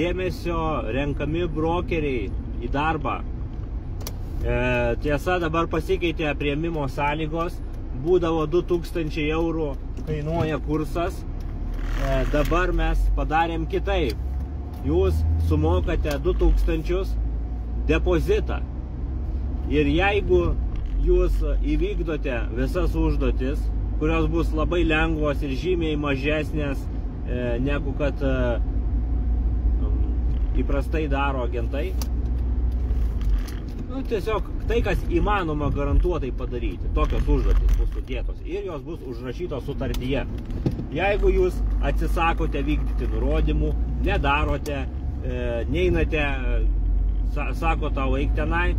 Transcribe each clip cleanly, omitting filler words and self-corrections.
dėmesio renkami brokeriai į darbą. Tiesa, dabar pasikeitė priėmimo sąlygos, būdavo 2000 eurų kainuoja kursas, dabar mes padarėm kitaip. Jūs sumokate 2000 depozitą ir jeigu jūs įvykdote visas užduotis, kurios bus labai lengvos ir žymiai mažesnės negu kad įprastai daro agentai, tiesiog tai, kas įmanoma garantuotai padaryti, tokios užduotys bus sudėtos ir jos bus užrašytos sutartyje. Jeigu jūs atsisakote vykdyti nurodymų, nedarote, neinate, sako tau eik tenai,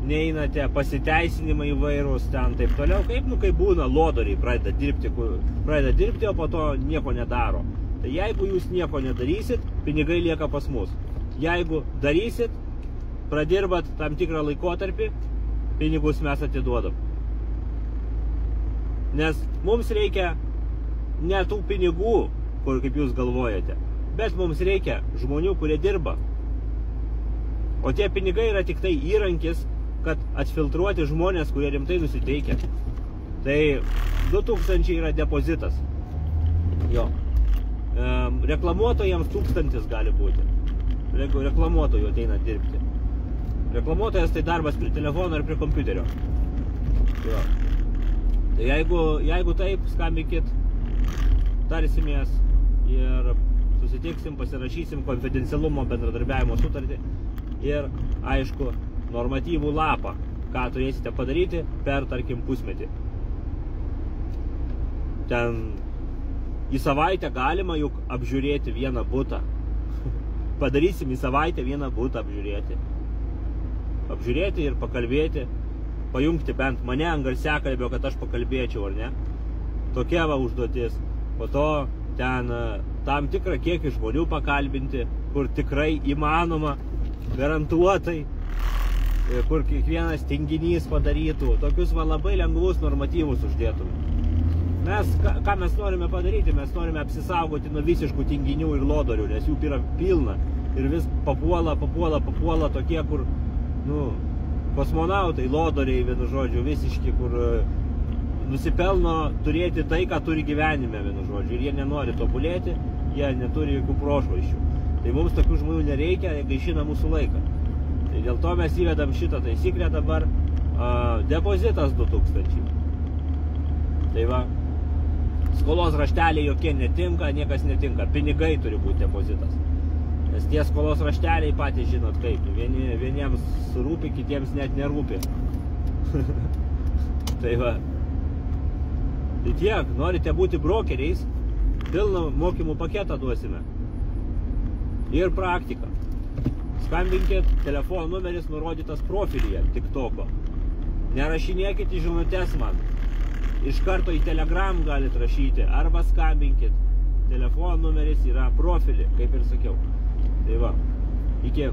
neinate, pasiteisinimai įvairūs ten taip toliau, kaip būna lodoriai pradeda dirbti, o po to nieko nedaro. Tai jeigu jūs nieko nedarysit, pinigai lieka pas mus. Jeigu darysit, pradirbat tam tikrą laikotarpį, pinigus mes atiduodam. Nes mums reikia ne tų pinigų, kur kaip jūs galvojate, bet mums reikia žmonių, kurie dirba. O tie pinigai yra tik tai įrankis, kad atfiltruoti žmonės, kurie rimtai nusiteikia. Tai 2000 yra depozitas. Jo. Reklamuotojams 1000 gali būti. Jeigu reklamuotojų ateina dirbti. Reklamuotojas tai darbas prie telefono ir prie kompiuterio. Jo. Tai jeigu taip, skambinkit, tarsimės ir susitiksim, pasirašysim konfidencialumo bendradarbiavimo sutartį ir, aišku, normatyvų lapą, ką turėsite padaryti per, tarkim, pusmetį. Ten į savaitę galima juk apžiūrėti vieną butą. Padarysim į savaitę vieną butą apžiūrėti. Apžiūrėti ir pakalbėti, pajungti bent mane ant garsiakalbio, kad aš pakalbėčiau, ar ne? Tokia va užduotis. Po to ten tam tikrą kiekį žmonių pakalbinti, kur tikrai įmanoma, garantuotai, kur kiekvienas tinginys padarytų. Tokius va labai lengvus normatyvus uždėtume. Ką mes norime padaryti? Mes norime apsisaugoti nuo visiškų tinginių ir lodorių, nes jų yra pilna. Ir vis papuola tokie, kur, kosmonautai, lodoriai, vienu žodžiu, visiški, kur nusipelno turėti tai, ką turi gyvenime, vienu žodžiu. Ir jie nenori tobulėti, jie neturi jokių prošvaiščių. Tai mums tokių žmonių nereikia, jie gaišina mūsų laiką. Tai dėl to mes įvedam šitą taisyklę dabar. Depozitas 2000. Tai va, skolos rašteliai jokie netinka, niekas netinka. Pinigai turi būti depozitas. Nes tie skolos rašteliai patys žinot kaip. Vieniems rūpi, kitiems net nerūpi. Tai va. Tai tiek, norite būti brokeriais, pilną mokymų paketą duosime. Ir praktiką. Skambinkit, telefono numeris nurodytas profilyje TikToko. Nerašinėkit į žinutes man. Iš karto į Telegram galit rašyti arba skambinkit. Telefono numeris yra profilį, kaip ir sakiau. Tai va, iki.